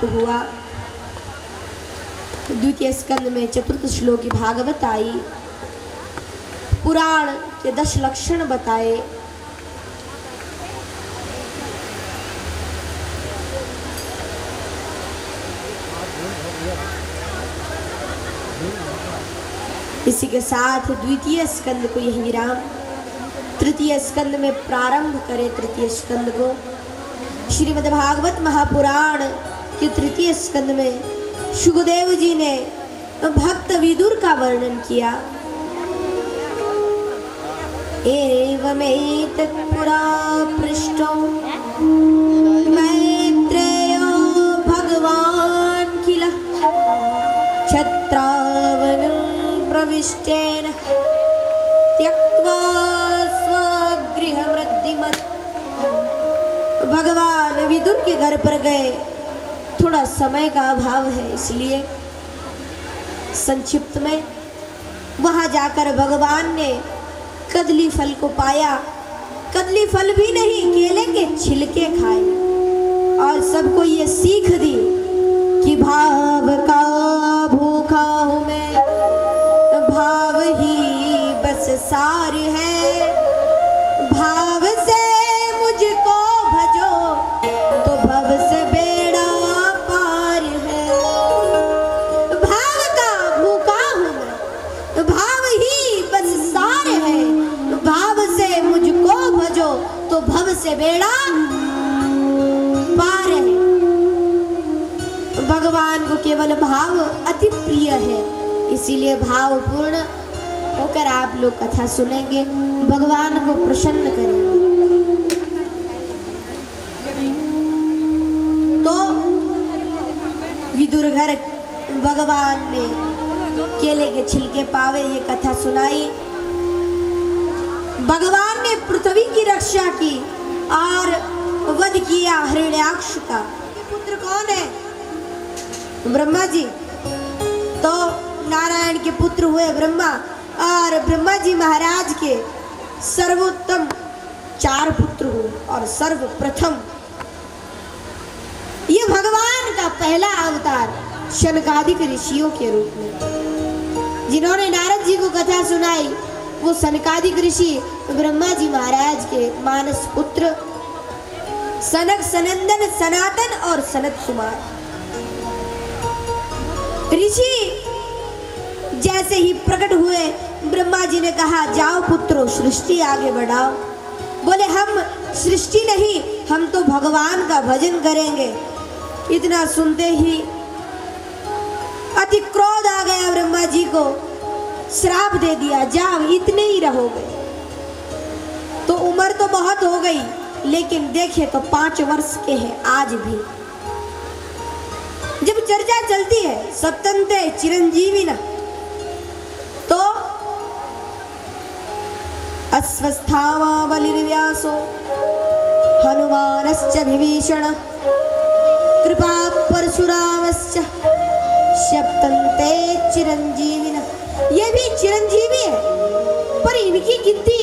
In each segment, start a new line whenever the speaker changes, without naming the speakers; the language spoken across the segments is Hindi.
हुआ। द्वितीय स्कंद में चतुर्थ श्लोक की भागवत आई, पुराण के 10 लक्षण बताए। इसी के साथ द्वितीय स्कंद को यही विराम, तृतीय स्कंद में प्रारंभ करें। तृतीय स्कंद को श्रीमद् भागवत महापुराण के तृतीय स्कंद में सुखदेव जी ने भक्त विदुर का वर्णन किया। एवमेतत् पुरा पृष्टो मैत्रेयो भगवान् किल छत्रावनं प्रविष्टेन त्यक्त्वा स्वगृहमृद्धिमत्। भगवान विदुर के घर पर गए, थोड़ा समय का अभाव है इसलिए संक्षिप्त में वहां जाकर भगवान ने कदली फल को पाया। कदली फल भी नहीं, केले के छिलके खाए और सबको ये सीख दी कि भाव का भूखा हूं मैं, भाव ही बस सार है। भाव से मुझको भजो तो भव से बेड़ा पार है। भाव का भूखा हूं मैं, भाव ही बस सार है। भाव से मुझको भजो तो भव से बेड़ा पार है। भगवान को केवल भाव अति प्रिय है, इसीलिए भावपूर्ण होकर आप लोग कथा सुनेंगे, भगवान को प्रसन्न करेंगे। तो विदुर घर भगवान ने केले के छिलके पावे, ये कथा सुनाई। भगवान ने पृथ्वी की रक्षा की और वध किया हिरण्याक्ष का। पुत्र कौन है? ब्रह्मा जी। तो नारायण के पुत्र हुए ब्रह्मा और ब्रह्मा जी महाराज के सर्वोत्तम 4 पुत्र हुए और सर्वप्रथम ये भगवान का पहला अवतार शनकादिक ऋषियों के रूप में जिन्होंने नारद जी को कथा सुनाई, वो शनकादिक ऋषि ब्रह्मा जी महाराज के मानस पुत्र सनक, सनंदन, सनातन और सनत कुमार ऋषि जैसे ही प्रकट हुए, ब्रह्मा जी ने कहा जाओ पुत्रों सृष्टि आगे बढ़ाओ। बोले हम सृष्टि नहीं, हम तो भगवान का भजन करेंगे। इतना सुनते ही अति क्रोध आ गया ब्रह्मा जी को, श्राप दे दिया जाओ इतने ही रहोगे। तो उम्र तो बहुत हो गई, लेकिन देखे तो 5 वर्ष के हैं आज भी। जब चर्चा चलती है सप्तन्ते चिरंजीवी न, तो अस्वस्थावा बलिर्व्यासो हनुमानश्च विभीषण कृपा परशुरामश्च सप्तन्ते चिरंजीवी न। ये भी चिरंजीवी है, पर इनकी गिनती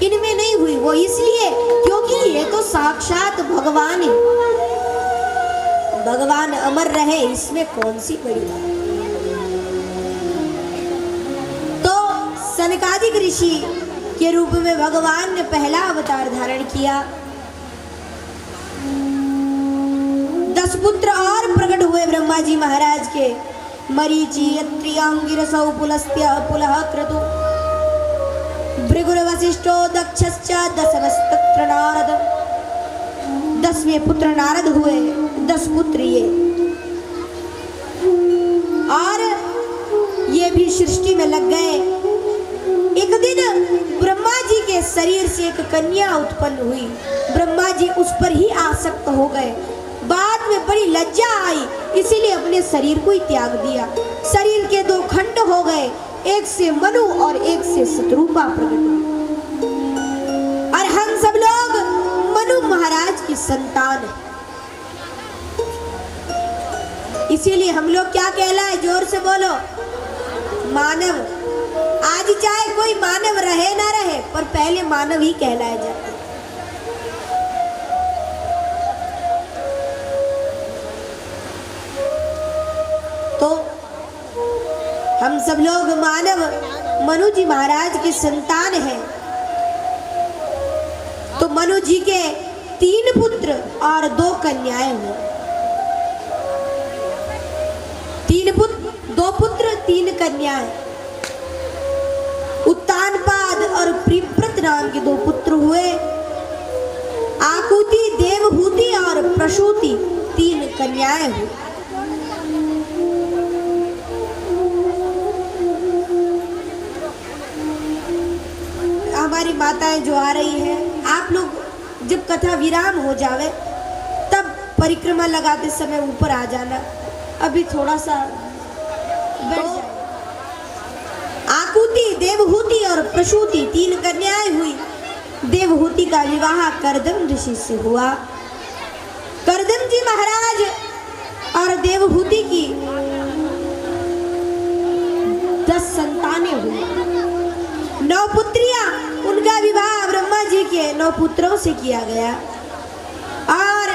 इनमें नहीं हुई। वो इसलिए क्योंकि ये तो साक्षात भगवान है। भगवान अमर रहे, इसमें कौन सी बड़ी बात। तो सनकादिक ऋषि के रूप में भगवान ने पहला अवतार धारण किया। 10 पुत्र और प्रकट हुए ब्रह्मा जी महाराज के। मरीचि त्रियांगिरसौ पुलस्त्य पुलः क्रतु भृगुर वशिष्ठो दक्षश्च दशमस्तत्र नारद। 10वें पुत्र नारद हुए, 10 पुत्र ये। और ये भी सृष्टि में लग गए। एक दिन ब्रह्मा जी के शरीर से एक कन्या उत्पन्न हुई। ब्रह्मा जी उस पर ही आसक्त हो गए। बाद में बड़ी लज्जा आई, इसीलिए अपने शरीर को ही त्याग दिया। शरीर के 2 खंड हो गए, एक से मनु और एक से शत्रुपा प्रकट हुई। और हम सब लोग मनु महाराज की संतान है। इसीलिए हम लोग क्या कहलाए, जोर से बोलो, मानव। आज चाहे कोई मानव रहे ना रहे, पर पहले मानव ही कहलाए जाते। तो हम सब लोग मानव मनु जी महाराज की संतान हैं। तो मनु जी के 3 पुत्र और 2 कन्याएं हुई। 2 पुत्र 3 कन्याएं। उत्तानपाद और प्रिव्रत नाम के 2 पुत्र हुए। आकुति, देवहूति और प्रसूति 3 कन्याएं हुई। हमारी माताएं जो आ रही हैं, आप लोग जब कथा विराम हो जावे तब परिक्रमा लगाते समय ऊपर आ जाना। अभी थोड़ा सा बैठ जाए। आकुति, देवहूति और प्रसूति 3 कन्याएं हुई। देवहूति का विवाह करदम ऋषि से हुआ। करदम जी महाराज और देवहूति की 10 संतानें हुई। 9 पुत्रियां, उनका विवाह ब्रह्मा जी के 9 पुत्रों से किया गया। और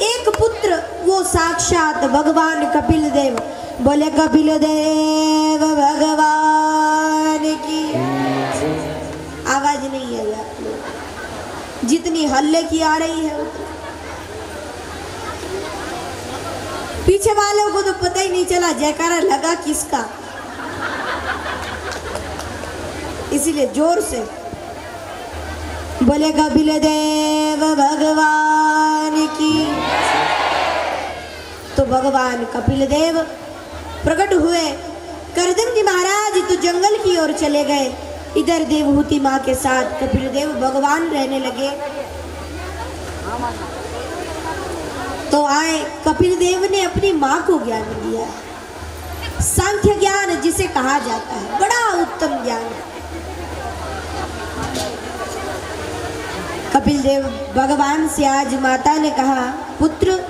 एक पुत्र वो साक्षात भगवान कपिल देव। बोले कपिल देव भगवान की। आवाज नहीं आई आप लोग, जितनी हल्ले की आ रही है। पीछे वालों को तो पता ही नहीं चला जयकारा लगा किसका, इसीलिए जोर से बोले कपिल देव भगवान की। तो भगवान कपिल देव प्रकट हुए। करदम जी महाराज तो जंगल की ओर चले गए। इधर देवहूति माँ के साथ कपिल देव भगवान रहने लगे। तो आए कपिल देव ने अपनी माँ को ज्ञान दिया, सांख्य ज्ञान जिसे कहा जाता है, बड़ा उत्तम ज्ञान। कपिल देव भगवान से आज माता ने कहा, पुत्र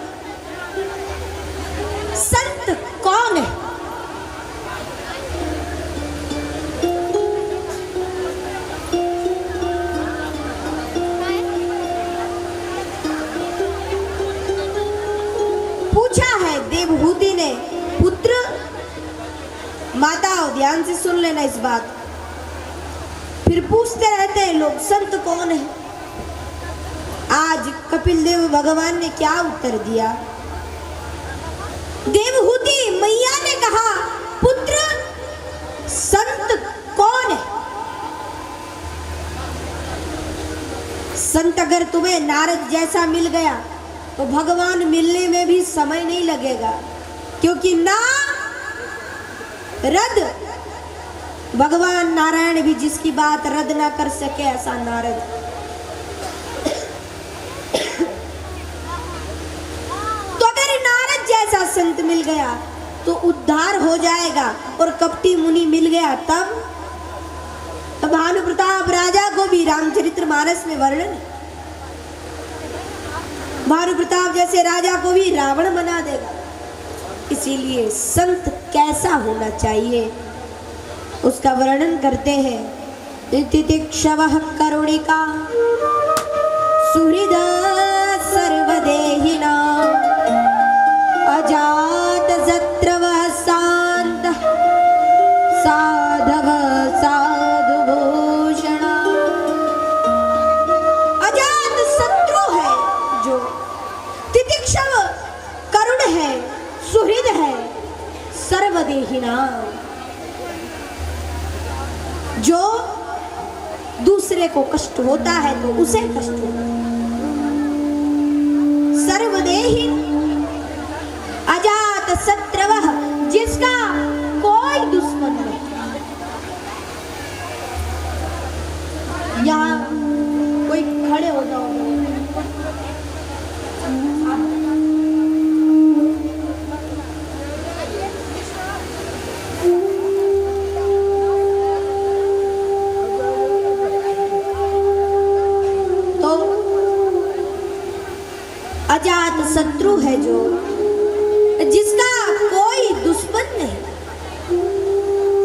संत कौन है? लेना इस बात। फिर पूछते रहते हैं लोग संत कौन है। आज कपिल देव भगवान ने क्या उत्तर दिया? देवहूति मैया ने कहा, पुत्र संत कौन है? संत अगर तुम्हें नारद जैसा मिल गया तो भगवान मिलने में भी समय नहीं लगेगा, क्योंकि ना रद भगवान नारायण भी जिसकी बात रद्द ना कर सके ऐसा नारद। तो अगर नारद जैसा संत मिल गया तो उद्धार हो जाएगा, और कपटी मुनि मिल गया तब भानु प्रताप राजा को भी रामचरितमानस में वर्णन, भानु प्रताप जैसे राजा को भी रावण बना देगा। इसीलिए संत कैसा होना चाहिए उसका वर्णन करते हैं। तितिक्षवः करुणिका सुहृद सर्वदेहिना अजात शत्रवः शांत साधव साधु भूषण। अजात शत्रु है जो, तितिक्षव करुण है, सुहृद है, सर्वदेहिना जो दूसरे को कष्ट होता है तो उसे कष्ट होता है। सर्वदेही अजात शत्रवः जिसका कोई दुश्मन नहीं। यहाँ कोई खड़े हो जाओ। अजात शत्रु है जो, जिसका कोई दुश्मन नहीं।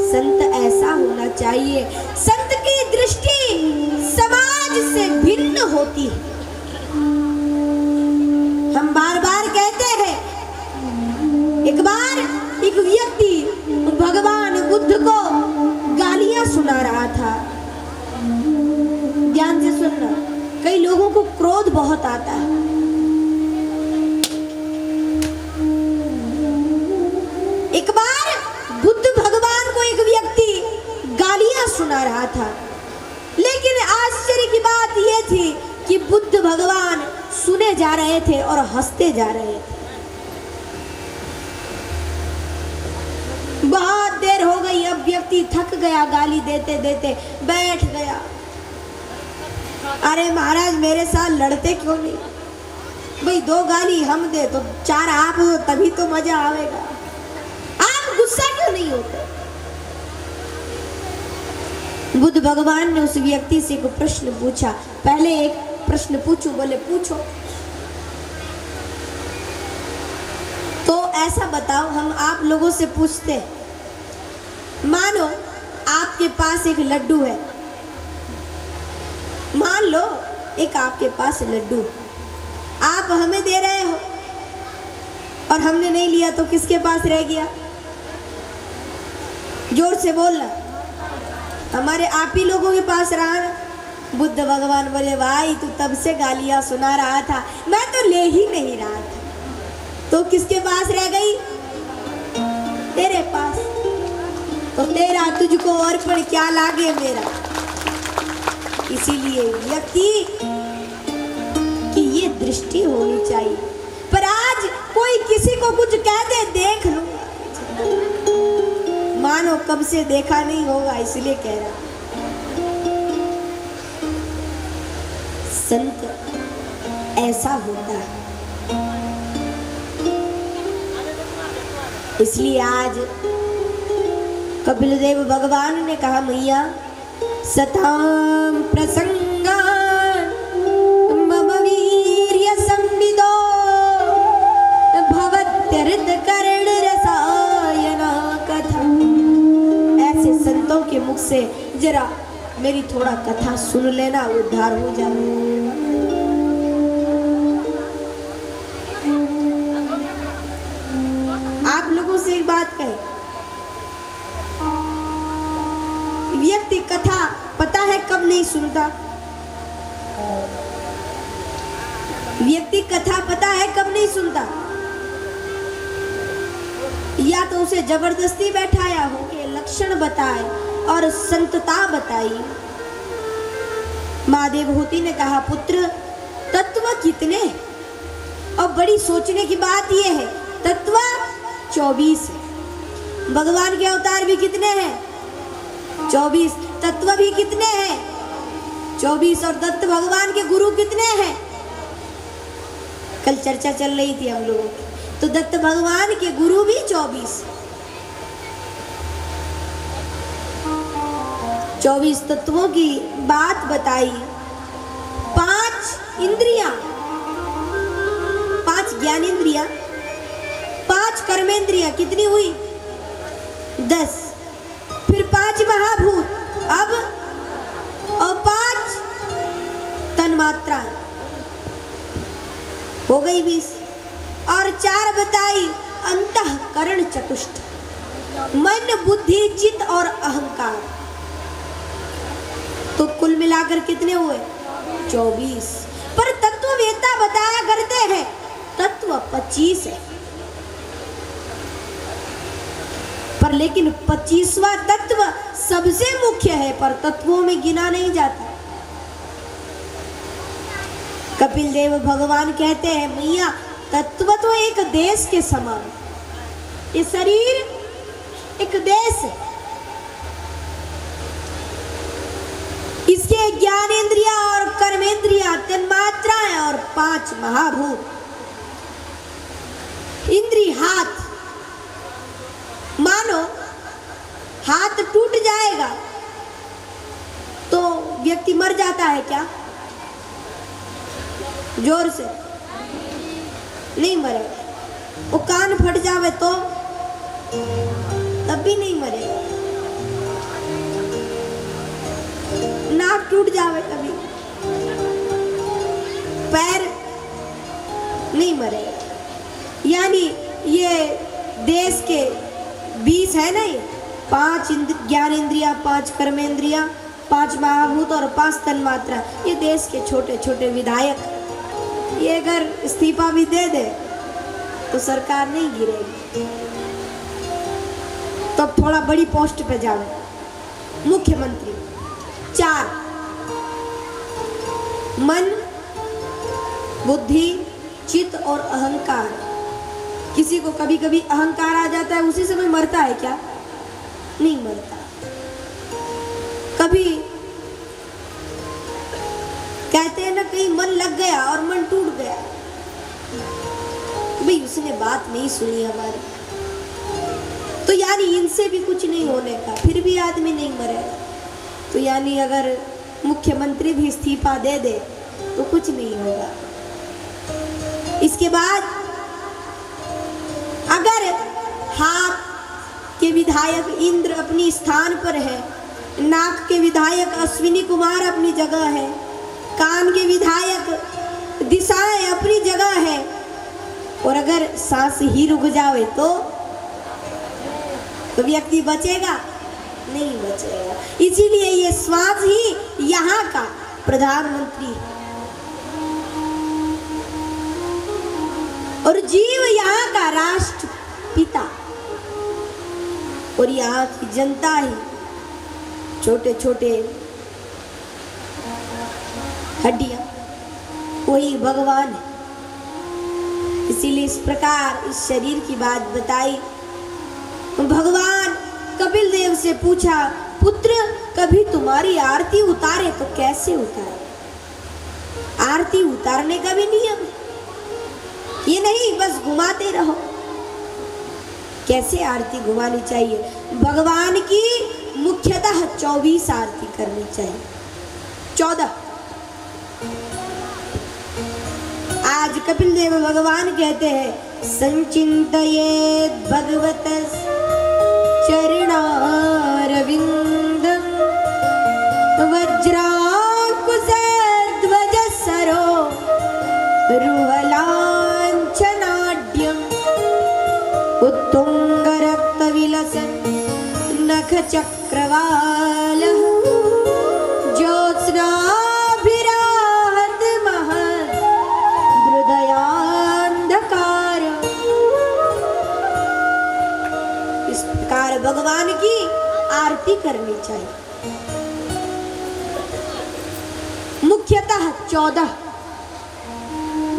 संत ऐसा होना चाहिए। संत की दृष्टि समाज से भिन्न होती है। हम बार बार कहते हैं, एक बार एक व्यक्ति भगवान बुद्ध को गालियां सुना रहा था। ध्यान से सुनना, कई लोगों को क्रोध बहुत आता है। एक बार बुद्ध भगवान को एक व्यक्ति गालियां सुना रहा था, लेकिन आश्चर्य की बात यह थी कि बुद्ध भगवान सुने जा रहे थे और हंसते जा रहे थे। बहुत देर हो गई, अब व्यक्ति थक गया, गाली देते देते बैठ गया। अरे महाराज मेरे साथ लड़ते क्यों नहीं? भाई दो गाली हम दे तो चार आप हो, तभी तो मजा आएगा। आप गुस्सा क्यों नहीं होते? बुद्ध भगवान ने उस व्यक्ति से एक प्रश्न पूछा। पहले एक प्रश्न पूछूं? बोले पूछो। तो ऐसा बताओ, हम आप लोगों से पूछते, मानो आपके पास एक लड्डू है। मान लो एक आपके पास लड्डू, आप हमें दे रहे हो और हमने नहीं लिया तो किसके पास रह गया? जोर से बोलना। हमारे आप ही लोगों के पास रहा ना। बुद्ध भगवान बोले, भाई तू तब से गालियां सुना रहा था, मैं तो ले ही नहीं रहा था, तो किसके पास रह गई? तेरे पास। तो तेरा तुझको अर्पण क्या लागे मेरा। इसीलिए व्यक्ति की ये दृष्टि होनी चाहिए। पर आज कोई किसी को कुछ कह दे, देख लो, मानो कब से देखा नहीं होगा, इसलिए कह रहा। संत ऐसा होता है। इसलिए आज कपिल देव भगवान ने कहा, मैया सताम प्रसंगा मम वीर्य संविदो भवत्यर्थ कर्ण रसायना कथा। ऐसे संतों के मुख से जरा मेरी थोड़ा कथा सुन लेना, उद्धार हो जाए। आप लोगों से एक बात कहे, व्यक्ति कथा पता है कब नहीं सुनता? व्यक्ति कथा पता है कब नहीं सुनता? या तो उसे जबरदस्ती बैठाया हो के लक्षण बताए और संतता बताई। माँ देवहूति ने कहा, पुत्र तत्व कितने? और बड़ी सोचने की बात यह है, तत्व 24 है। भगवान के अवतार भी कितने हैं? 24। तत्व भी कितने हैं? 24। और दत्त भगवान के गुरु कितने हैं? कल चर्चा चल रही थी हम लोगों की, तो दत्त भगवान के गुरु भी 24। 24 तत्वों की बात बताई। 5 इंद्रियां, 5 ज्ञानेंद्रियां, 5 कर्मेंद्रियां, कितनी हुई? 10। फिर 5 महाभूत, अब और 5 तन्मात्रा, हो गई 20। और 4 बताई अंतःकरण चतुष्ट, मन बुद्धि चित्त और अहंकार। तो कुल मिलाकर कितने हुए? 24। पर तत्ववेत्ता बताया करते हैं तत्व 25 है। पर लेकिन 25वां तत्व सबसे मुख्य है, पर तत्वों में गिना नहीं जाता। कपिल देव भगवान कहते हैं, मैया तत्व तो एक देश के समान, ये शरीर एक देश है, इसके ज्ञानेंद्रिया और कर्मेंद्रिया, तन्मात्राएं और 5 महाभूत। इंद्री हाथ, मानो हाथ टूट जाएगा तो व्यक्ति मर जाता है क्या? जोर से नहीं मरेगा। वो कान फट जावे तो तब भी नहीं मरेगा। नाक टूट जावे कभी, पैर नहीं मरेगा। यानी ये देश के 20 है ना, ये 5 ज्ञानेंद्रिया, 5 कर्मेंद्रिया, 5 महाभूत और 5 तन्मात्रा, ये देश के छोटे छोटे विधायक। ये अगर इस्तीफा भी दे दे तो सरकार नहीं गिरेगी, तो थोड़ा बड़ी पोस्ट पे जावे, मुख्यमंत्री। 4 मन बुद्धि चित्त और अहंकार। किसी को कभी कभी अहंकार आ जाता है, उसी समय मरता है क्या? नहीं मरता। कभी कहते हैं ना, कहीं मन लग गया और मन टूट गया, भाई उसने बात नहीं सुनी हमारी, तो यानी इनसे भी कुछ नहीं होने का, फिर भी आदमी नहीं मरेगा। तो यानी अगर मुख्यमंत्री भी इस्तीफा दे दे तो कुछ नहीं होगा। इसके बाद अगर हाथ के विधायक इंद्र अपनी स्थान पर है, नाक के विधायक अश्विनी कुमार अपनी जगह है, कान के विधायक दिशाएं अपनी जगह है, और अगर सांस ही रुक जाए तो व्यक्ति बचेगा? नहीं बचेगा। इसीलिए ये श्वास ही यहाँ का प्रधानमंत्री है और जीव यहाँ का राष्ट्रपिता, और यहाँ की जनता ही छोटे छोटे हड्डियां, वही भगवान है। इसीलिए इस प्रकार इस शरीर की बात बताई। भगवान कपिल देव से पूछा, पुत्र कभी तुम्हारी आरती उतारे तो कैसे उतारे? आरती उतारने का भी नियम है, ये नहीं बस घुमाते रहो। कैसे आरती घुमानी चाहिए? भगवान की मुख्यतः 24 आरती करनी चाहिए। 14। आज कपिल देव भगवान कहते हैं, संचिन्तयेत् भगवतः चरणारविन्दं वज्राकुशध्वजसरो रुहलाञ्छनाढ्यम् उत्तुङ्गरक्तविलसन् नखचक्रवालः चाहिए। मुख्यतः 14,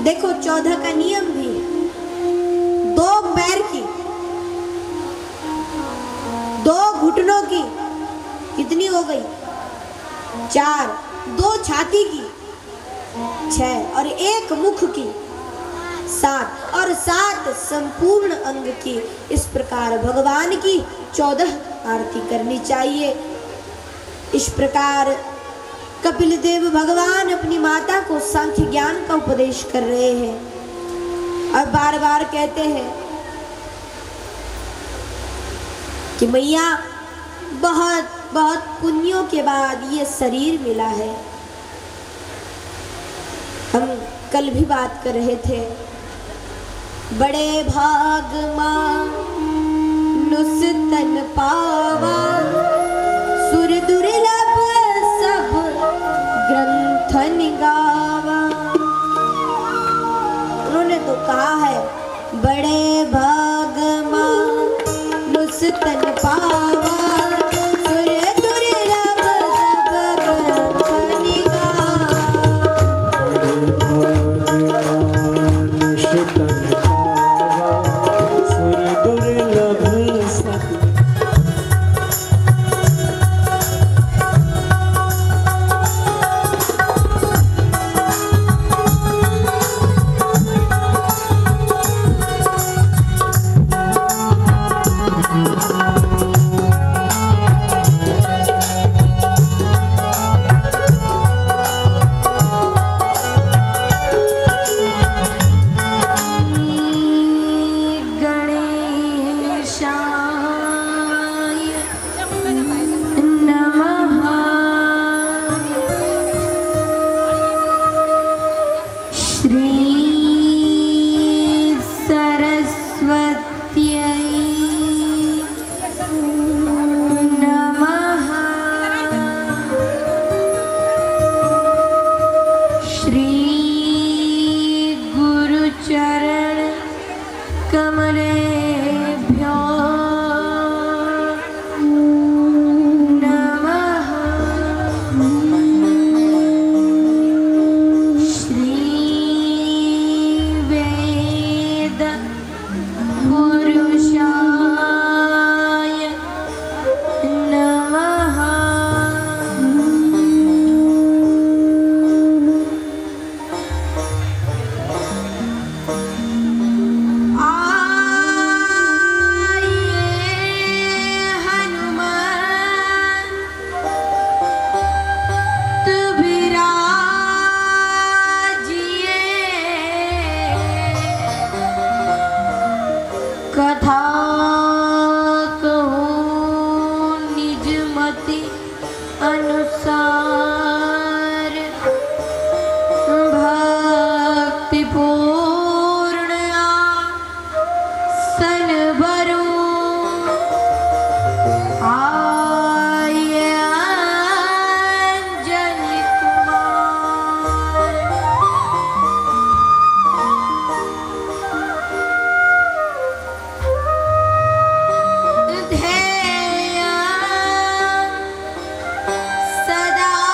देखो 14 का नियम भी है। 2 पैर की, 2 घुटनों की कितनी हो गई? 4, 2 छाती की 6 और 1 मुख की 7 और 7 संपूर्ण अंग की। इस प्रकार भगवान की 14 आरती करनी चाहिए। इस प्रकार कपिल देव भगवान अपनी माता को सांख्य ज्ञान का उपदेश कर रहे हैं और बार बार कहते हैं कि मैया बहुत बहुत पुण्यों के बाद ये शरीर मिला है। हम कल भी बात कर रहे थे, बड़े भाग मानुष तन पावा, सुर दुर्लभ सब ग्रंथन गावा। उन्होंने तो कहा है बड़े भाग मानुष तन पावा, सुर दुर्लभ सब ग्रंथन सदा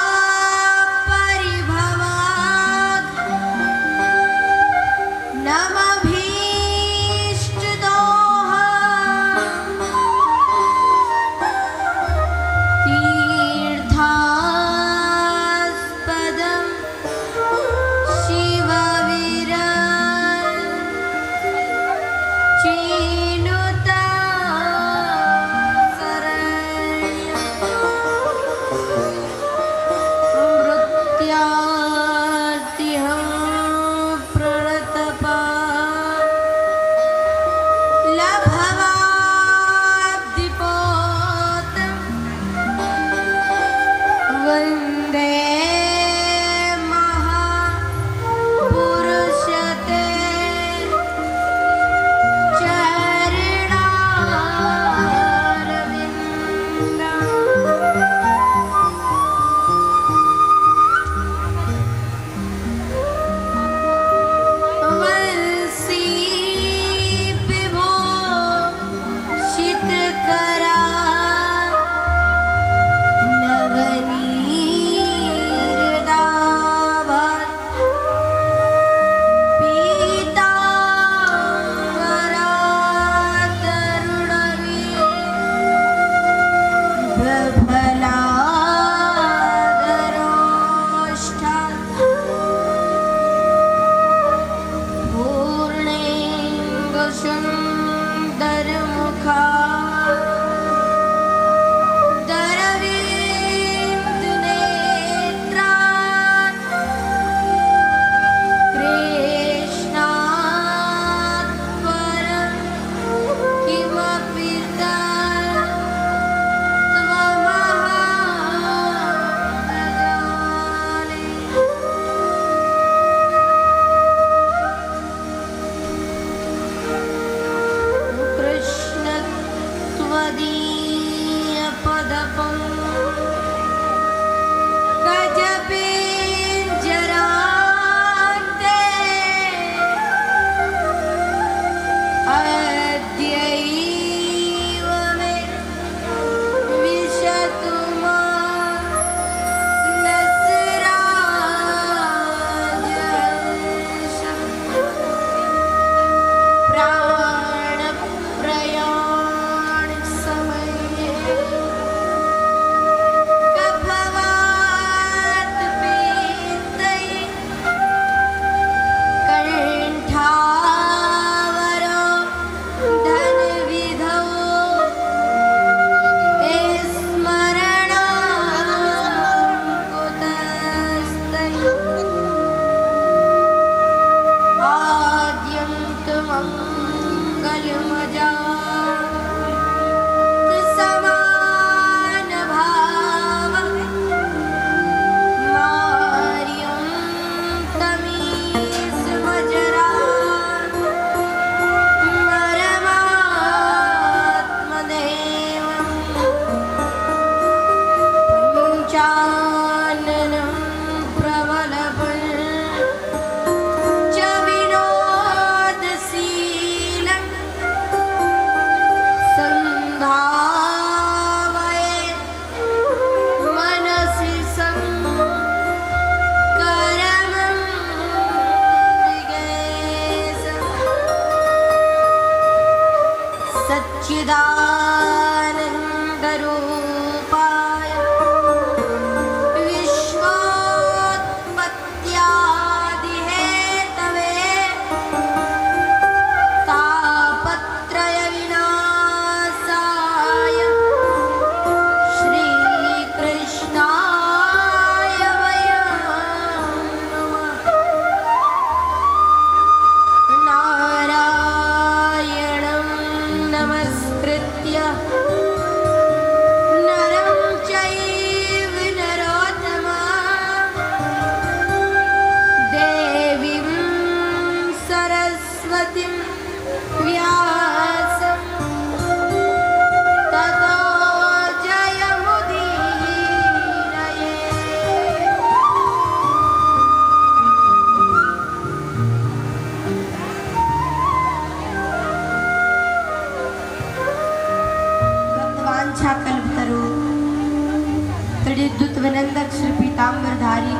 उद्धत विनंदक श्री पीताम्बरधारी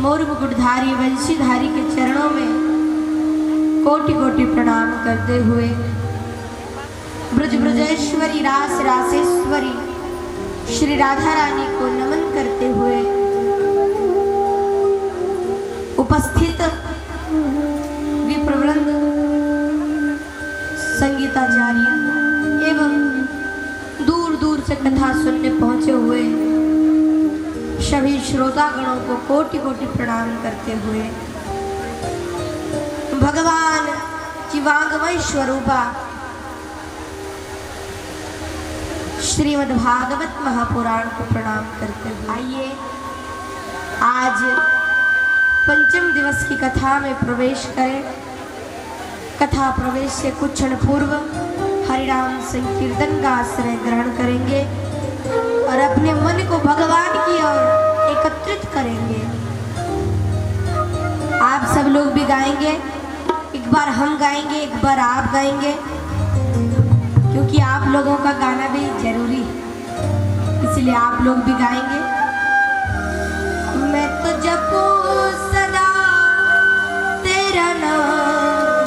मोर मुकुटधारी वंशीधारी के चरणों में कोटि कोटि प्रणाम करते हुए ब्रज ब्रजेश्वरी रास रासेश्वरी श्री राधा रानी को नमन करते हुए उपस्थित विप्रवृंद, संगीताचार्य एवं दूर दूर से कथा सुनने पहुंचे हुए सभी श्रोतागणों को कोटि कोटि प्रणाम करते हुए भगवान की वांगमय स्वरूपा श्रीमद् भागवत महापुराण को प्रणाम करते हुए आइए आज पंचम दिवस की कथा में प्रवेश करें। कथा प्रवेश से कुछ क्षण पूर्व हरिनाम संकीर्तन का आश्रय ग्रहण करेंगे और अपने मन को भगवान की ओर एकत्रित करेंगे। आप सब लोग भी गाएंगे, एक बार हम गाएंगे, एक बार आप गाएंगे, क्योंकि आप लोगों का गाना भी जरूरी है, इसलिए आप लोग भी गाएंगे। मैं तो जपूं सदा तेरा नाम,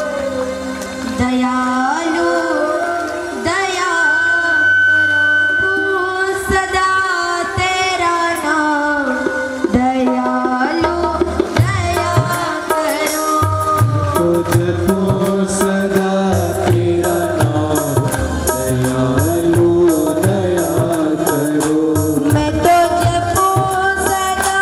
दयालु दया करो, सदा तेरा नाम, दयालु दया करो। तो जपूं सदा तेरा नाम, दयालु दया करो। मैं तो जपूं सदा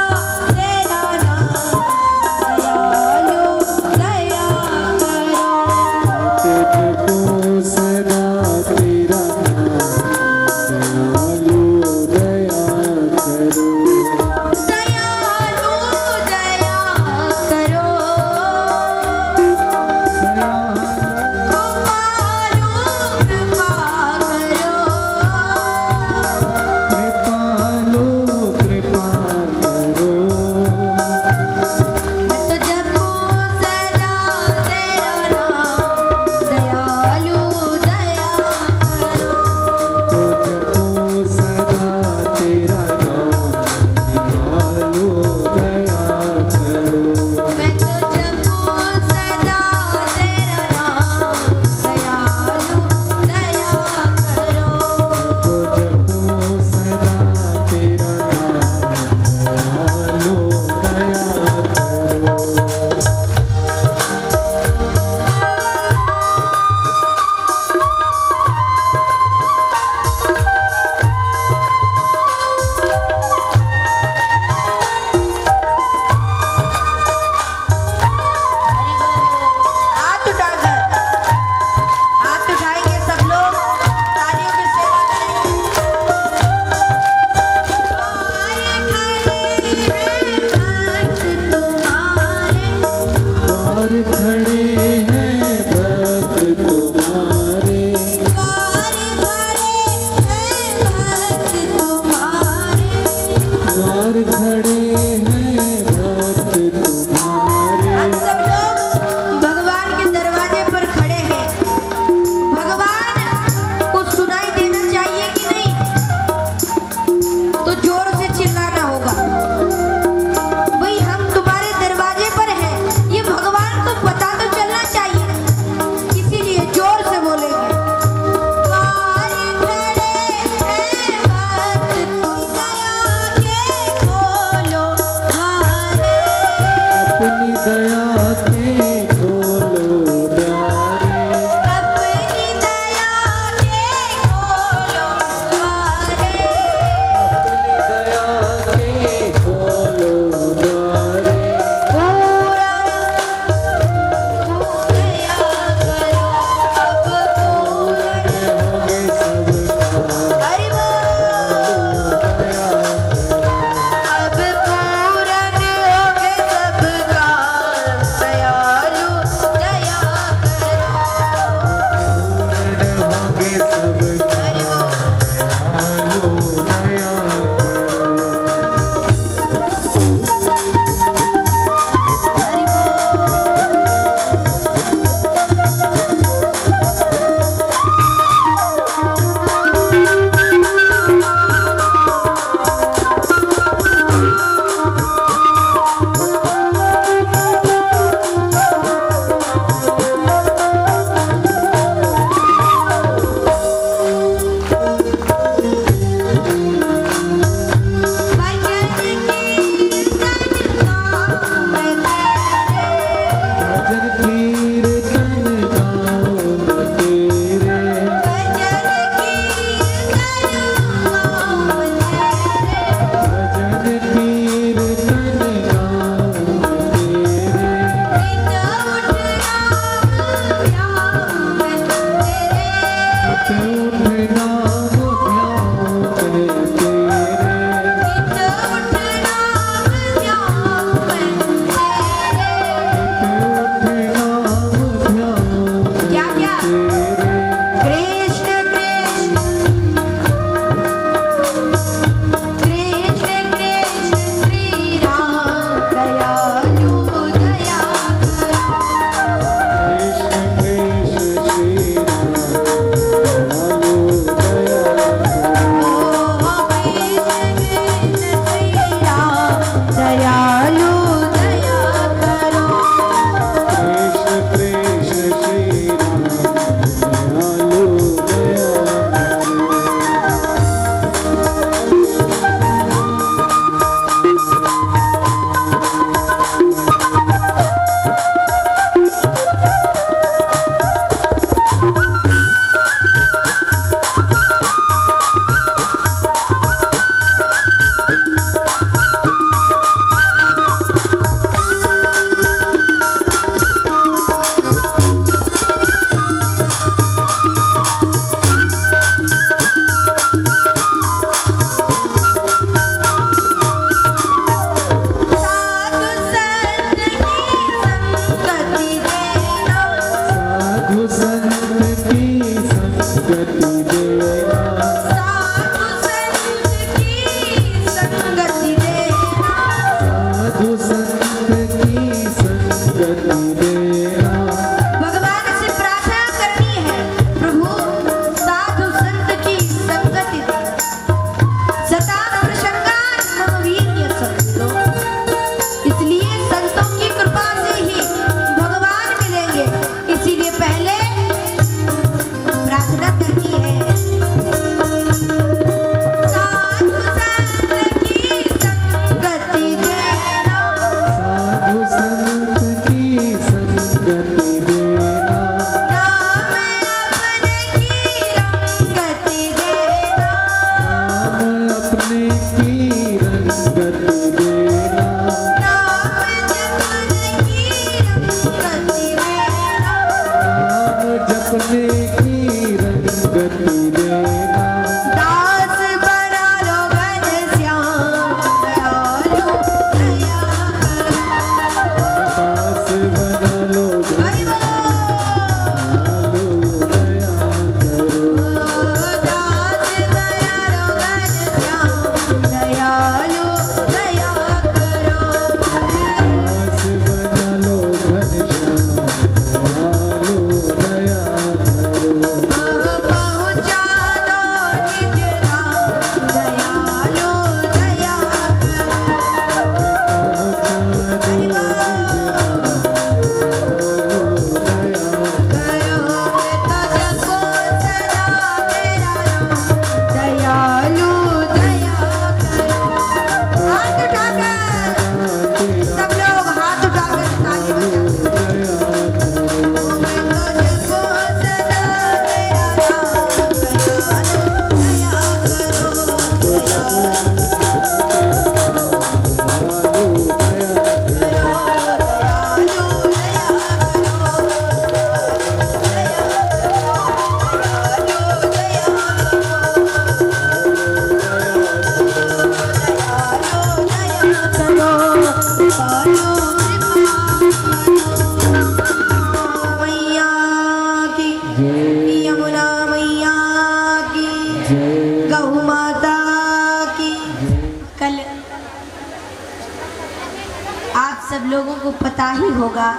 लोगों को पता ही होगा,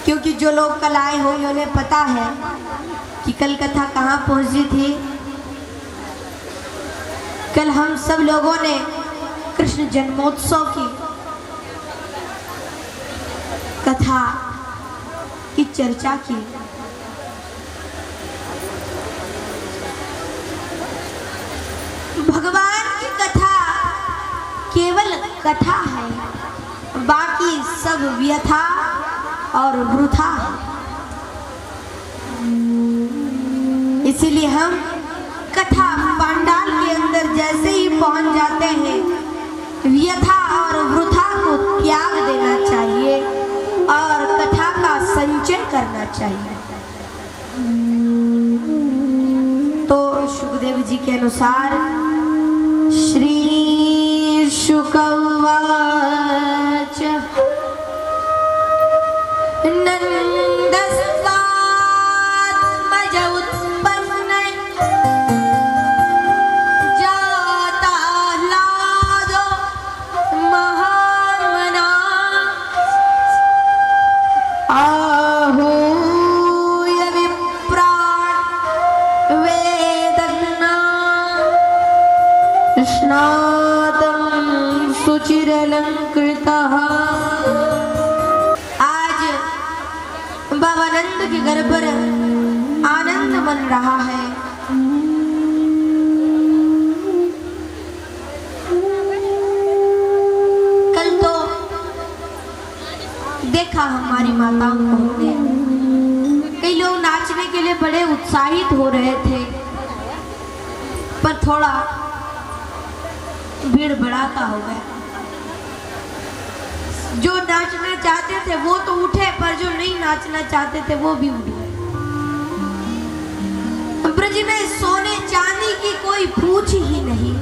क्योंकि जो लोग कल आए होंगे उन्हें पता है कि कल कथा कहाँ पहुंची थी। कल हम सब लोगों ने कृष्ण जन्मोत्सव की कथा की चर्चा की। भगवान की कथा केवल कथा है, बाकी सब व्यथा और वृथा है। इसीलिए हम कथा पंडाल के अंदर जैसे ही पहुंच जाते हैं, व्यथा और वृथा को त्याग देना चाहिए और कथा का संचय करना चाहिए। तो शुकदेव जी के अनुसार श्री शुक उवाच नन्दस्त्वात्मज उत्पन्न जाताह्लादो महामना आहूय विप्रान् वेदन्ना स्नातं सुचिरलंकृतः। आज भवानंद के घर पर आनंद बन रहा है। कल तो देखा हमारी माताओं को, हमने कई लोग नाचने के लिए बड़े उत्साहित हो रहे थे, पर थोड़ा भीड़ भड़ाका हो गया। जो नाचना चाहते थे वो तो उठे, पर जो नहीं नाचना चाहते थे वो भी उठ गए। ब्रज में सोने चांदी की कोई पूछ ही नहीं,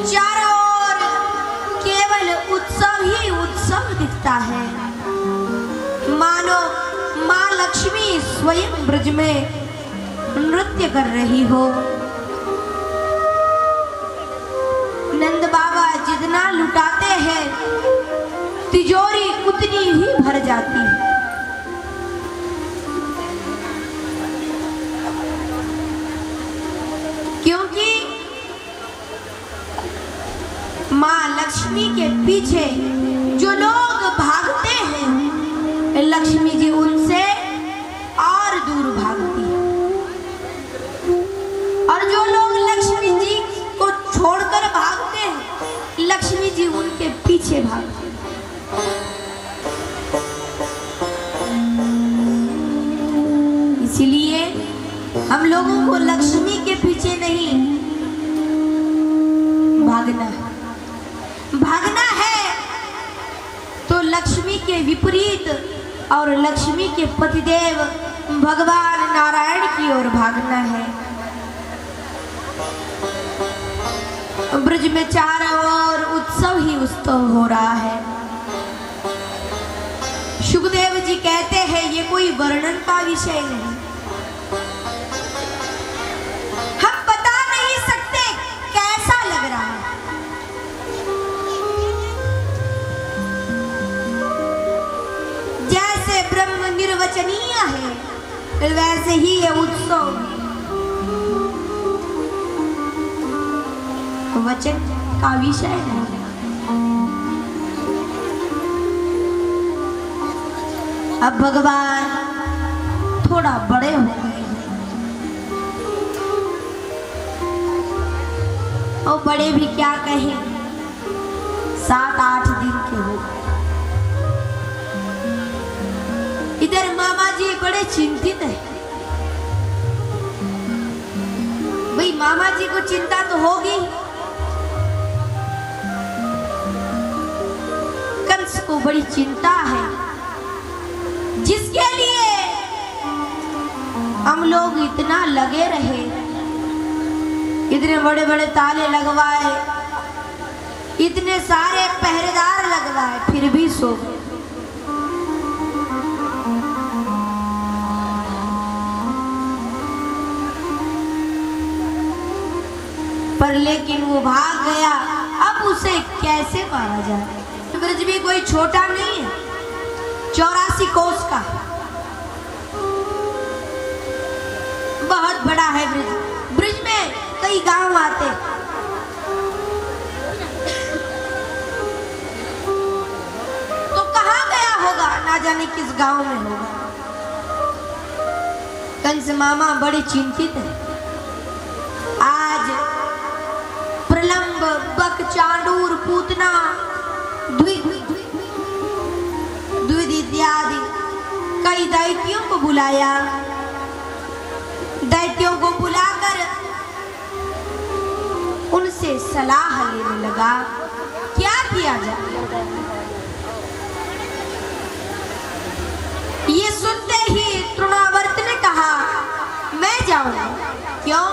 चारों ओर केवल उत्सव ही उत्सव दिखता है, मानो माँ लक्ष्मी स्वयं ब्रज में नृत्य कर रही हो। नंद बाबा जितना लुटाते हैं, तिजोरी उतनी ही भर जाती है। क्योंकि माँ लक्ष्मी के पीछे जो लोग भागते हैं, लक्ष्मी जी उनसे और दूर भागती है, और जो लोग लक्ष्मी जी को छोड़कर भागते हैं, लक्ष्मी जी उनके पीछे भागते हैं। इसीलिए हम लोगों को लक्ष्मी के पीछे नहीं भागना है। भागना है तो लक्ष्मी के विपरीत और लक्ष्मी के पतिदेव भगवान नारायण की ओर भागना है। ब्रज में चारों ओर उत्सव ही उत्सव हो रहा है। शुकदेव जी कहते हैं ये कोई वर्णन का विषय नहीं, हम बता नहीं सकते कैसा लग रहा है। जैसे ब्रह्म निर्वचनीय है, वैसे ही ये उत्सव वचन का विषय है। अब भगवान थोड़ा बड़े हो गए हैं, और बड़े भी क्या कहें, 7-8 दिन के हो गए। इधर मामा जी बड़े चिंतित है, भाई मामा जी को चिंता तो होगी, कंस को बड़ी चिंता है, जिसके लिए हम लोग इतना लगे रहे, इतने बड़े बड़े ताले लगवाए, इतने सारे पहरेदार लगवाए, फिर भी सो गए। पर लेकिन वो भाग गया, अब उसे कैसे मारा जाए? ब्रज भी कोई छोटा नहीं है, 84 कोस का बहुत बड़ा है ब्रिज। ब्रिज में कई गांव आते, तो कहाँ गया होगा, ना जाने किस गांव में होगा। कंस मामा बड़े चिंतित है। आज प्रलंब, बक, चांडूर, पूतना, द्विज इत्यादि कई दैत्यों को बुलाया। दैत्यों को बुलाकर उनसे सलाह लेने लगा, क्या किया जाए। ये सुनते ही तृणावर्त ने कहा, मैं जाऊंगा। क्यों?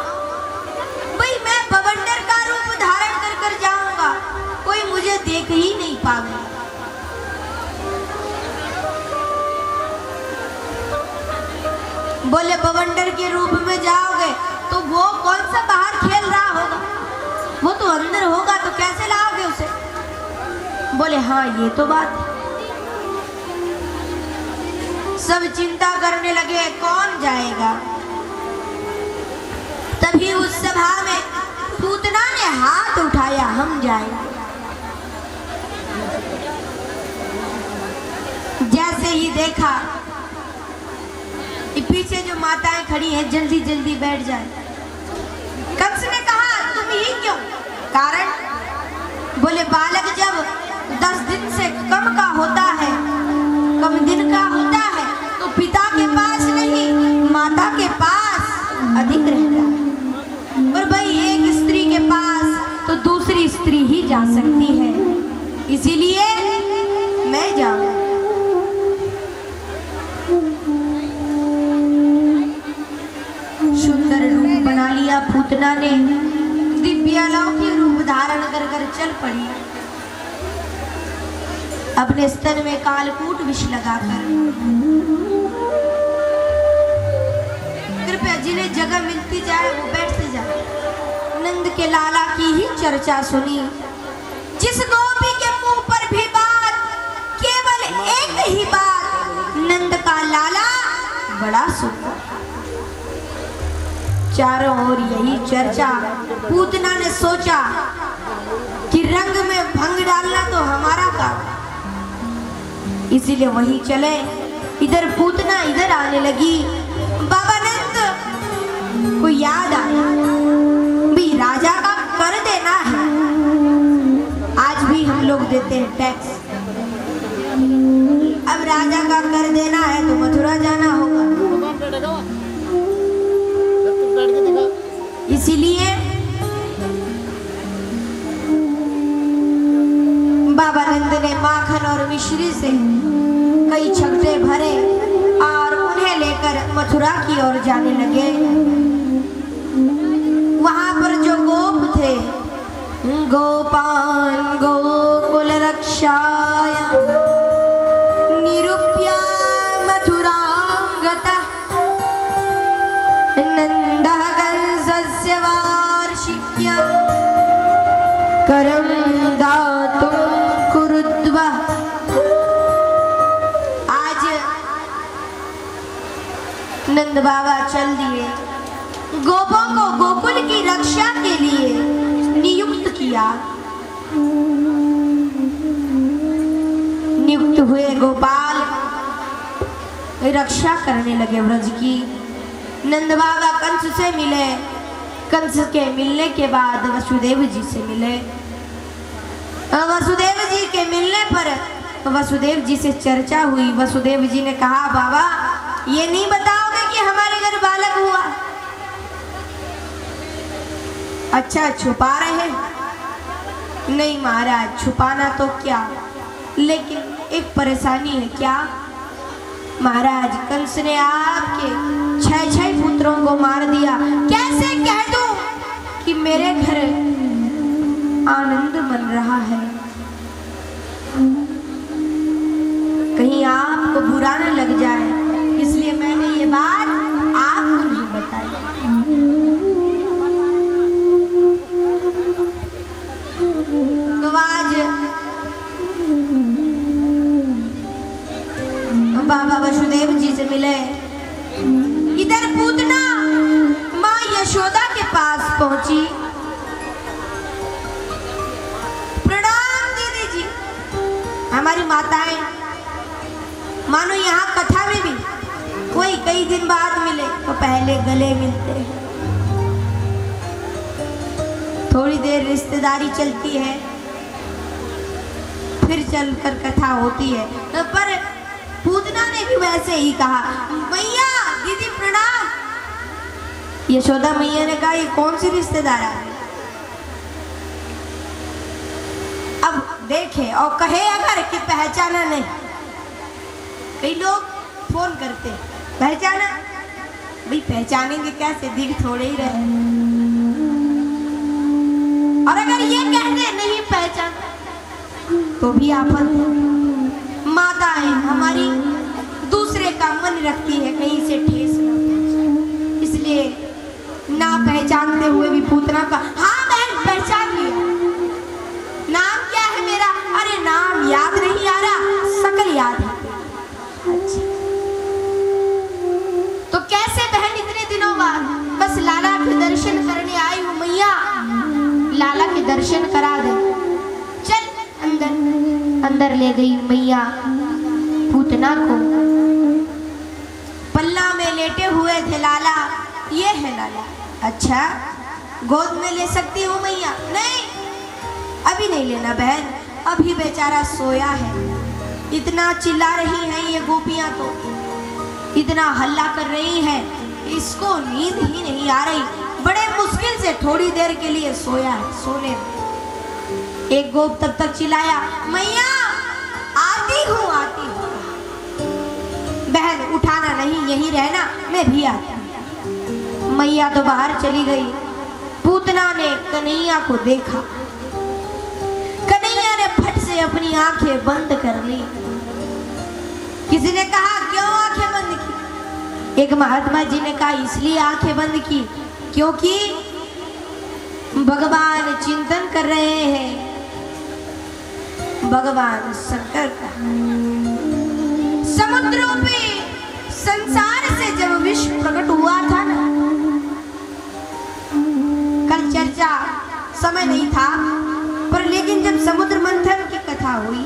भाई मैं बवंडर का रूप धारण कर जाऊंगा, कोई मुझे देख ही नहीं पाएगा। बोले बवंडर के रूप में जाओगे तो वो कौन सा बाहर खेल रहा होगा, वो तो अंदर होगा, तो कैसे लाओगे उसे? बोले हाँ ये तो बात है। सब चिंता करने लगे कौन जाएगा। तभी उस सभा में पूतना ने हाथ उठाया, हम जाएंगे। जैसे ही देखा कि पीछे जो माताएं खड़ी हैं, जल्दी जल्दी बैठ जाए। कंस ने कहा, तुम ही क्यों? कारण? बोले बालक जब 10 दिन से कम का होता है, कम दिन का होता है, तो पिता के पास नहीं माता के पास अधिक रहता है। और भाई एक स्त्री के पास तो दूसरी स्त्री ही जा सकती है, इसीलिए मैं जाऊंगा। सुंदर रूप बना लिया पूतना ने, दिव्यालौकिक रूप धारण कर चल पड़ी, अपने स्तन में कालकूट विष लगाकर। कृपया जिन्हें जगह मिलती जाए वो बैठते जाए। नंद के लाला की ही चर्चा सुनी। जिस गोपी के मुंह पर भी बात, केवल एक ही बात, नंद का लाला बड़ा सुंदर। चारों ओर यही चर्चा। पूतना ने सोचा कि रंग में भंग डालना तो हमारा काम, इसीलिए वही चले। इधर पूतना इधर आने लगी। बाबा नंद को याद आया, भी राजा का कर देना है। आज भी हम लोग देते हैं टैक्स, अब राजा का कर देना है तो मथुरा जाना होगा। इसीलिए बाबा नंद ने माखन और मिश्री से कई छकटे भरे और उन्हें लेकर मथुरा की ओर जाने लगे। वहां पर जो गोप थे, गोपान गोकुल रक्षाय निरूप्य मथुरांगतः नंदः कंसस्य वार्षिक्यं करं दातुं कुरुद्वा। आज नंद बाबा चल दिए, गोपों को गोकुल की रक्षा के लिए नियुक्त किया। नियुक्त हुए गोपाल रक्षा करने लगे व्रज की। नंद बाबा कंस से मिले, कंस के मिलने के बाद वसुदेव जी से मिले। वसुदेव जी के मिलने पर वसुदेव जी से चर्चा हुई। वसुदेव जी ने कहा, बाबा ये नहीं बताओगे कि हमारे घर बालक हुआ? अच्छा, छुपा रहे हैं? नहीं महाराज, छुपाना तो क्या, लेकिन एक परेशानी है। क्या महाराज? कंस ने आपके 6 पुत्रों को मार दिया। कैसे कह दूं कि मेरे घर आनंद मन रहा है? कहीं आपको बुरा न लग जाए, इसलिए मैंने ये बात आपको नहीं बताई। तो आज बाबा वसुदेव जी से मिले। इधर पूतना माँ यशोदा के पास पहुंची। प्रणाम दीदी जी। हमारी माताएं मानो यहाँ कथा में भी कोई कई दिन बाद मिले तो पहले गले मिलते हैं, थोड़ी देर रिश्तेदारी चलती है, फिर चलकर कथा होती है। तो पर पूतना ने भी वैसे ही कहा, मैया दीदी प्रणाम। यशोदा मैया ने कहा, ये कौन सी रिश्तेदार है? अब देखे और कहे अगर कि पहचाना नहीं। कई लोग फोन करते, पहचाना? भाई पहचानेंगे कैसे, दिख थोड़े ही रहे। और अगर ये कह दे नहीं पहचान तो भी आफत। माताएं हमारी दूसरे का मन रखती है, कहीं से ठेस ना पहुंचे, इसलिए ना पहचानते हुए भी पूतना का, हाँ बहन पहचान लिया। नाम क्या है मेरा? अरे नाम याद नहीं आ रहा, शकल याद है। अच्छा तो कैसे बहन इतने दिनों बाद? बस लाला के दर्शन करने आई हूँ मैया, लाला के दर्शन करा दे। चल अंदर। अंदर ले गई मैया पूतना को। पल्ला में लेटे हुए थे लाला। ये है लाला। अच्छा गोद में ले सकती हूँ मैया? नहीं अभी नहीं लेना बहन, अभी बेचारा सोया है। इतना चिल्ला रही हैं ये गोपियां, तो इतना हल्ला कर रही हैं, इसको नींद ही नहीं आ रही। बड़े मुश्किल से थोड़ी देर के लिए सोया है, सोने। एक गोप तब तक चिल्लाया, मैया आती हूँ आती हूँ। बहन उठाना नहीं, यहीं रहना, मैं भी आती हूँ। मैया तो बाहर चली गई। पूतना ने कन्हैया को देखा। कन्हैया ने फट से अपनी आंखें बंद कर ली। किसी ने कहा क्यों आंखें बंद की? एक महात्मा जी ने कहा इसलिए आंखें बंद की क्योंकि भगवान चिंतन कर रहे हैं भगवान शंकर का। समुद्रों पे संसार से जब विश्व प्रकट हुआ था ना, कल चर्चा समय नहीं था, पर लेकिन जब समुद्र मंथन की कथा हुई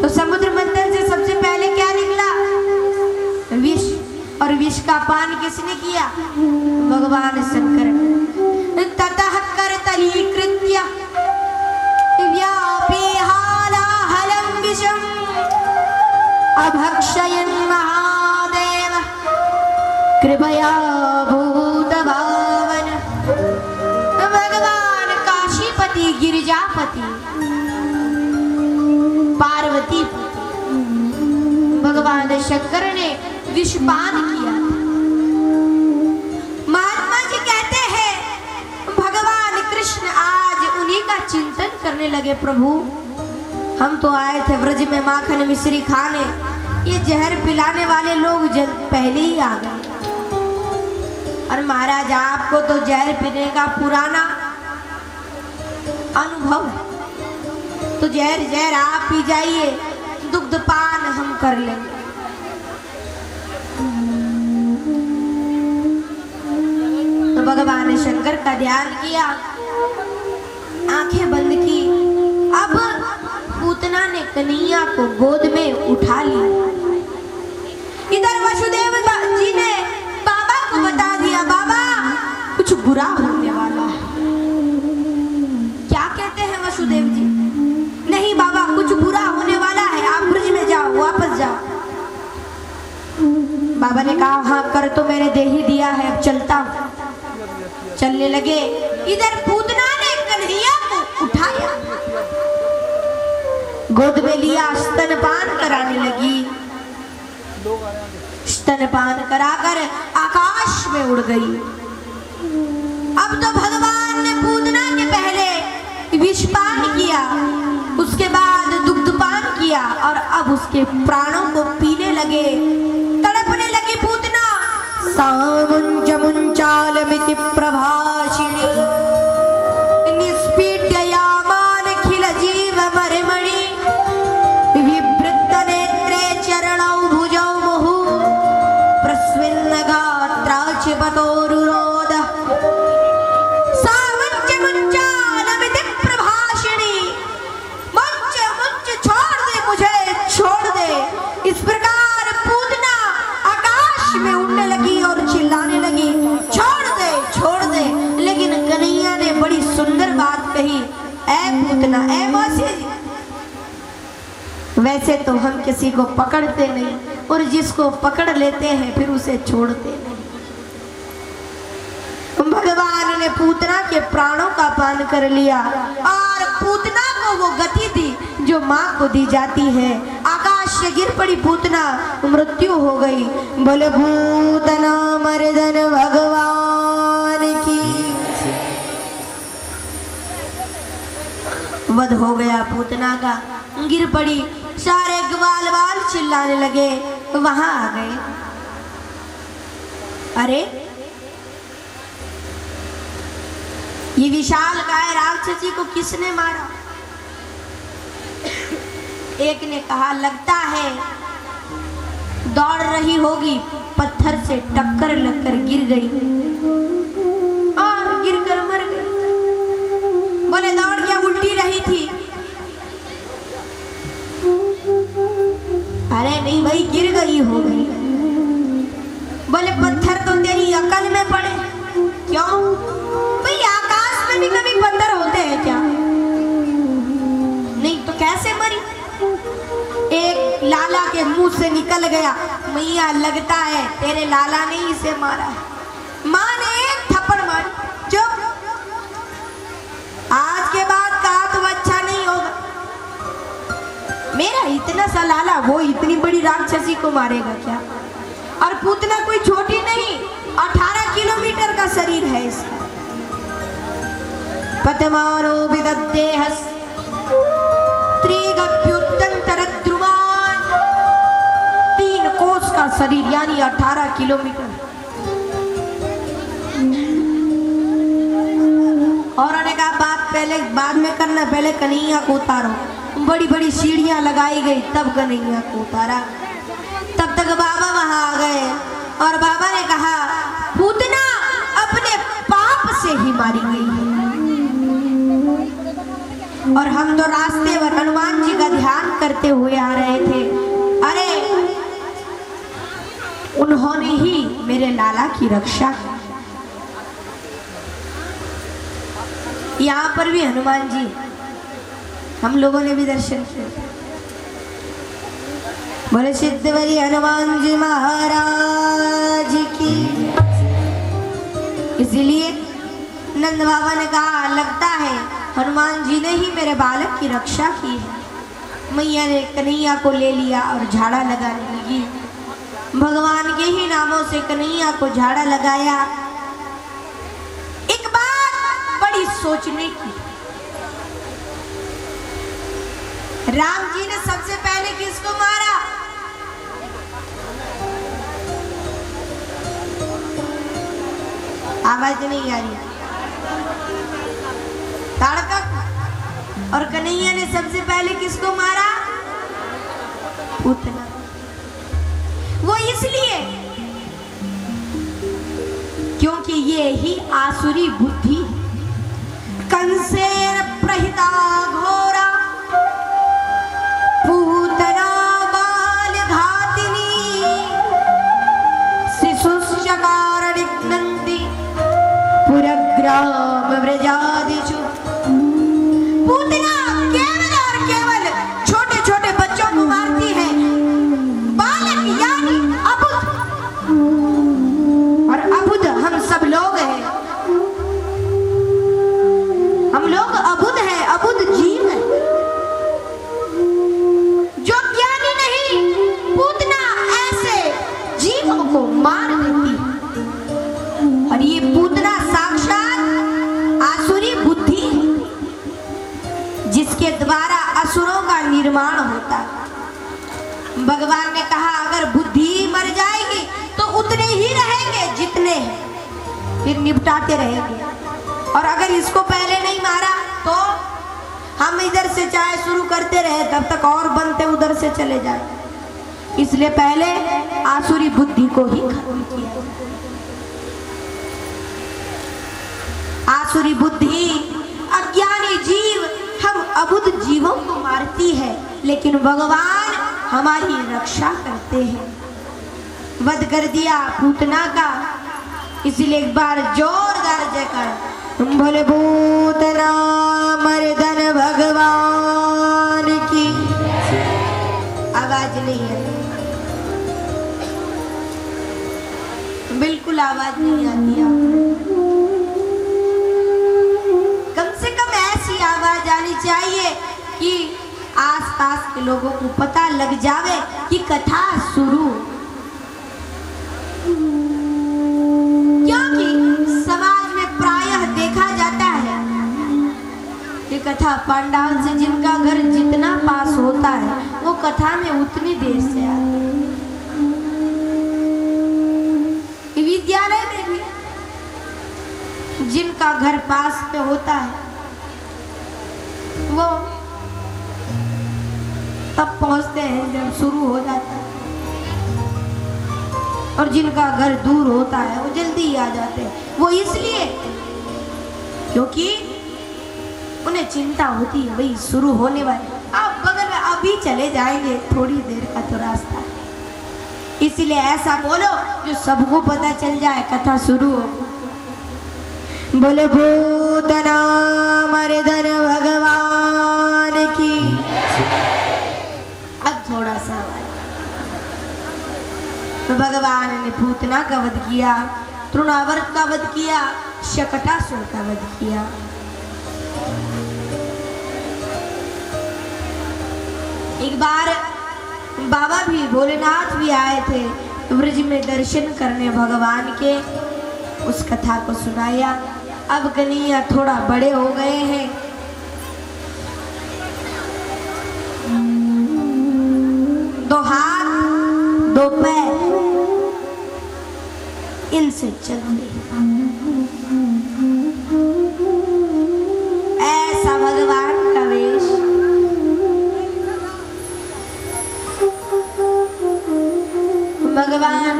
तो समुद्र मंथन से सबसे पहले क्या निकला? विष। और विष का पान किसने किया? भगवान शंकर। ततः करतलीकृत्य व्यापिहालाहलं विषम् अभक्षयन् महादेव कृपया भूतभावन। भगवान काशीपति गिरिजापति पार्वती भगवान शंकर ने विषपान किया। महात्मा जी कहते हैं भगवान कृष्ण आज उन्हीं का चिंतन करने लगे। प्रभु हम तो आए थे व्रज में माखन मिश्री खाने, ये जहर पिलाने वाले लोग पहले ही आ गए। और महाराज आपको तो जहर पीने का पुराना अनुभव है, तो जहर आप पी जाइए, दुग्ध पान हम कर लेंगे। तो भगवान ने शंकर का ध्यान किया, आंखें बंद की। अब पूतना ने कन्हैया को गोद में उठा लिया। इधर वसुदेव जी ने बाबा को बता दिया, बाबा कुछ बुरा होने वाला है। क्या कहते हैं वसुदेव जी? नहीं बाबा कुछ बुरा होने वाला है, आप ब्रज में जाओ, वापस जाओ। बाबा ने कहा हाँ कर तो मैंने दे ही दिया है, अब चलता हूं। चलने लगे। इधर पूतना ने कन्हैया को उठाया, गोद में लिया, स्तनपान कराने लगी। स्तनपान कराकर आकाश में उड़ गई। अब तो भगवान ने पूतना के पहले विषपान किया, उसके बाद दुग्धपान किया और अब उसके प्राणों को पीने लगे। तड़पने लगी पूतना। सामुंच मुंचालमिति प्रभाषिणी निस्पीड्ययामान खिल जीव मरिमणि विवृत्त नेत्रे चरणौ भुजौ मुहु प्रस्विन्न गात्राच पतोरुरोध। सामुंच मुंचालमिति प्रभाषिणी, मुंच मुंच छोड़ दे मुझे, छोड़ दे। इस प्रकार पूतना आकाश में उड़ने लगी और चिल्लाने लगी, छोड़ दे, छोड़ दे। लेकिन कन्हैया ने बड़ी सुंदर बात कही, ऐ पूतना, ऐ मौसी, वैसे तो हम किसी को पकड़ते नहीं और जिसको पकड़ लेते हैं फिर उसे छोड़ते नहीं। भगवान ने पूतना के प्राणों का पान कर लिया और पूतना को वो गति दी जो माँ को दी जाती है। आकाश से गिर पड़ी पूतना, मृत्यु हो गई। बोले पूतना मर्दन भगवान की। वध हो गया पूतना का, गिर पड़ी। सारे ग्वाल बाल चिल्लाने लगे, वहां आ गए। अरे ये विशाल गाय राक्षसी को किसने मारा? एक ने कहा लगता है दौड़ रही होगी, पत्थर से टक्कर लगकर गिर गई और गिरकर मर गई। बोले दौड़ क्या उल्टी रही थी? अरे नहीं भाई, गिर गई हो गई। बोले पत्थर तो तेरी अकल में पड़े। क्यों भाई, आकाश में भी कभी पत्थर होते हैं क्या? नहीं तो कैसे मरी? एक लाला के मुंह से निकल गया, मैया लगता है तेरे लाला ने इसे मारा। माँ ने एक थप्पड़ मारी, चुप, आज के बाद कहा तो अच्छा नहीं होगा। मेरा इतना सा लाला वो इतनी बड़ी राक्षसी को मारेगा क्या? और पूतना कोई छोटी नहीं, 18 किलोमीटर का शरीर है इसका। पतमारो विदद्देहस त्रिगभ्युत्तरद्रुमान, 3 कोस का शरीर यानी 18 किलोमीटर। और ने कहा बात पहले बाद में करना, पहले कन्हैया को उतारो। बड़ी बड़ी सीढ़ियां लगाई गई तब कन्हैया को उतारा। तब तक बाबा वहां आ गए और बाबा ने कहा पूतना अपने पाप से ही मारी गई है। और हम तो रास्ते पर हनुमान जी का ध्यान करते हुए आ रहे थे। अरे उन्होंने ही मेरे लाला की रक्षा की। यहाँ पर भी हनुमान जी, हम लोगों ने भी दर्शन किया। बोले सिद्धवली हनुमान जी महाराज की। इसीलिए नंद बाबा ने कहा लगता है हनुमान जी ने ही मेरे बालक की रक्षा की है। मैया ने कन्हैया को ले लिया और झाड़ा लगाने लगी। भगवान के ही नामों से कन्हैया को झाड़ा लगाया। एक बात बड़ी सोचने की, राम जी ने सबसे पहले किसको मारा? आवाज नहीं आ रही। ताड़का। और कन्हैया ने सबसे पहले किसको मारा? पूतना। वो इसलिए क्योंकि ये ही आसुरी बुद्धि, कंसेर प्रहिता घोरा पूतना बाल घातिनी शिशुश्चकार निघ्नन्ति पुरग्राम व्रजादिषु। पूतना केवल और केवल छोटे छोटे बच्चों को मारती है, बालक यानी अबुध। और अबुध हम सब लोग हैं। निर्माण होता है। भगवान ने कहा अगर बुद्धि मर जाएगी तो उतने ही रहेंगे जितने हैं, फिर निपटाते रहेंगे। और अगर इसको पहले नहीं मारा तो हम इधर से चाहे शुरू करते रहे तब तक और बनते उधर से चले जाए। इसलिए पहले आसुरी बुद्धि को ही खत्म किया। आसुरी बुद्धि अज्ञानी जीव हम अबुद्ध जीवों को मारती है, लेकिन भगवान हमारी रक्षा करते हैं। वध कर दिया पूतना का, इसलिए एक बार जोरदार जयकार बोले पूतना मर्दन भगवान की। आवाज नहीं है, बिल्कुल आवाज नहीं आती है। कम से कम ऐसी आवाज आनी चाहिए कि आसपास के लोगों को पता लग जावे कि कथा शुरू। क्योंकि समाज में प्रायः देखा जाता है कि कथा पंडाल से जिनका घर जितना पास होता है वो कथा में उतनी देर से आते हैं। विद्यालय में भी जिनका घर पास में होता है वो तब पहुंचते हैं जब शुरू हो जाता है, और जिनका घर दूर होता है वो जल्दी ही आ जाते हैं। वो इसलिए क्योंकि उन्हें चिंता होती है भाई शुरू होने वाले, आप बगल में अभी चले जाएंगे, थोड़ी देर का तो रास्ता है। इसलिए ऐसा बोलो जो सबको पता चल जाए कथा शुरू हो। बोले भूतना मर्दन भगवान की। अब थोड़ा सा तो भगवान ने पूतना का वध किया, तृणावर्त का वध किया, शकटासुर का वध किया। एक बार बाबा भी भोलेनाथ भी आए थे ब्रज में दर्शन करने भगवान के, उस कथा को सुनाया। अब कन्हैया थोड़ा बड़े हो गए हैं, दो हाथ दो पैर इनसे चलते, ऐसा भगवान का वेश। भगवान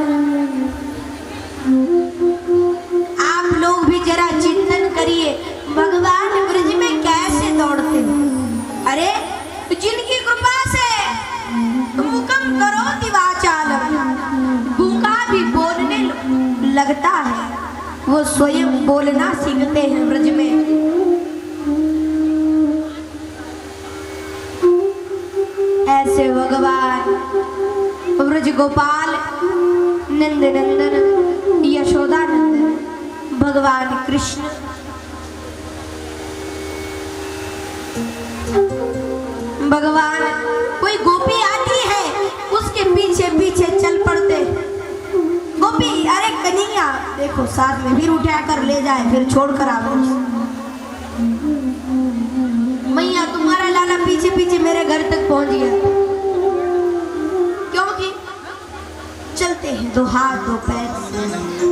आप लोग भी जरा चिंतन करिए, भगवान ब्रज में कैसे दौड़ते हैं। अरे जिनकी कृपा से मुकम करो दिवाचालम, गूंगा भी बोलने लगता है, वो स्वयं बोलना सीखते हैं ब्रज में। ऐसे भगवान ब्रज गोपाल नंद नंदन यशोदा नंदन भगवान कृष्ण भगवान कोई गोपी आती है उसके पीछे पीछे चल पड़ते। गोपी अरे कन्हैया देखो साथ में फिर उठा कर ले जाए, फिर छोड़ कर आओ। मैया तुम्हारा लाला पीछे पीछे मेरे घर तक पहुंच गया। क्योंकि चलते हैं दो हाथ दो पैर।